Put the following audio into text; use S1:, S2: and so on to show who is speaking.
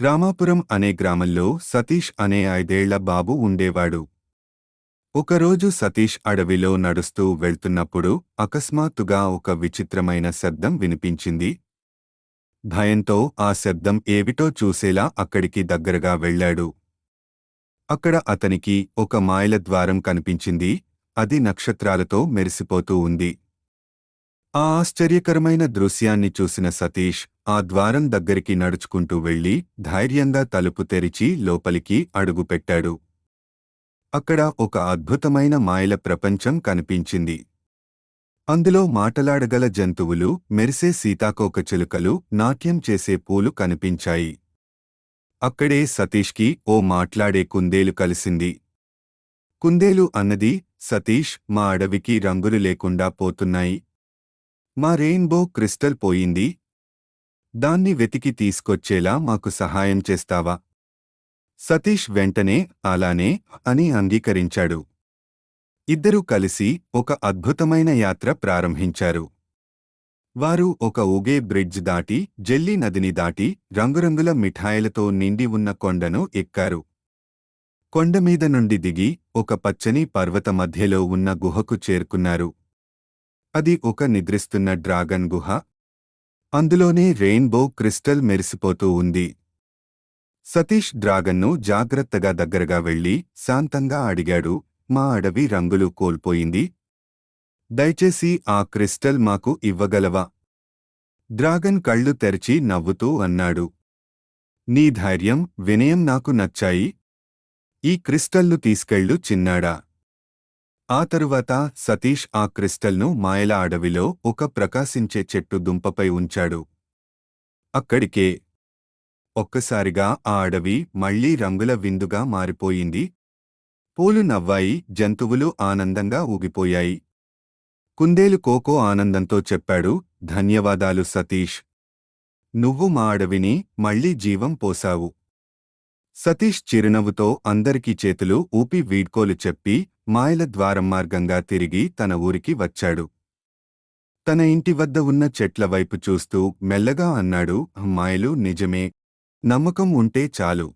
S1: రామాపురం అనే గ్రామంలో సతీష్ అనే 5 ఏళ్ల బాబు ఉండేవాడు. ఒకరోజు సతీష్ అడవిలో నడుస్తూ వెళ్తున్నప్పుడు అకస్మాత్తుగా ఒక విచిత్రమైన శబ్దం వినిపించింది. భయంతో ఆ శబ్దం ఏవిటో చూసేలా అక్కడికి దగ్గరగా వెళ్ళాడు. అక్కడ అతనికి ఒక మాయల ద్వారం కనిపించింది. అది నక్షత్రాలతో మెరిసిపోతూ ఉంది. ఆ ఆశ్చర్యకరమైన దృశ్యాన్ని చూసిన సతీష్ ఆ ద్వారం దగ్గరికి నడుచుకుంటూ వెళ్లి ధైర్యంగా తలుపు తెరిచి లోపలికి అడుగుపెట్టాడు. అక్కడ ఒక అద్భుతమైన మాయల ప్రపంచం కనిపించింది. అందులో మాటలాడగల జంతువులు, మెరిసే సీతాకోకచిలుకలు, నాట్యం చేసే పూలు కనిపించాయి. అక్కడే సతీష్కి ఓ మాట్లాడే కుందేలు కలిసింది. కుందేలు అన్నది, సతీష్, మా అడవికి రంగులు లేకుండా పోతున్నాయి. మా రెయిన్బో క్రిస్టల్ పోయింది. దాన్ని వెతికి తీసుకొచ్చేలా మాకు సహాయం చేస్తావా? సతీష్ వెంటనే అలానే అని అంగీకరించాడు. ఇద్దరూ కలిసి ఒక అద్భుతమైన యాత్ర ప్రారంభించారు. వారు ఒక ఊగే బ్రిడ్జ్ దాటి, జెల్లీ నదిని దాటి, రంగురంగుల మిఠాయిలతో నిండి ఉన్న కొండను ఎక్కారు. కొండమీద నుండి దిగి ఒక పచ్చని పర్వత మధ్యలో ఉన్న గుహకు చేరుకున్నారు. అది ఒక నిద్రిస్తున్న డ్రాగన్ గుహ. అందులోనే రెయిన్బో క్రిస్టల్ మెరిసిపోతూ ఉంది. సతీష్ డ్రాగన్ను జాగ్రత్తగా దగ్గరగా వెళ్లి శాంతంగా అడిగాడు, మా అడవి రంగులు కోల్పోయింది. దయచేసి ఆ క్రిస్టల్ మాకు ఇవ్వగలవా? డ్రాగన్ కళ్ళు తెరిచి నవ్వుతూ అన్నాడు. నీ ధైర్యం, వినయం నాకు నచ్చాయి. ఈ క్రిస్టల్ను తీసుకెళ్ళు చిన్నాడా. ఆ తరువాత సతీష్ ఆ క్రిస్టల్ను మాయల అడవిలో ఒక ప్రకాశించే చెట్టు దుంపపై ఉంచాడు. అక్కడికే ఒక్కసారిగా ఆ అడవి మళ్లీ రంగుల విందుగా మారిపోయింది. పూలు నవ్వాయి, జంతువులు ఆనందంగా ఊగిపోయాయి. కుందేలు కోకో ఆనందంతో చెప్పాడు, ధన్యవాదాలు సతీష్. నువ్వు మా అడవిని మళ్లీ జీవం పోశావు. సతీష్ చిరునవ్వుతో అందరికీ చేతులు ఊపి వీడ్కోలు చెప్పి మాయల ద్వారం మార్గంగా తిరిగి తన ఊరికి వచ్చాడు. తన ఇంటి వద్ద ఉన్న చెట్ల వైపు చూస్తూ మెల్లగా అన్నాడు, మాయలు నిజమే. నమ్మకం ఉంటే చాలు.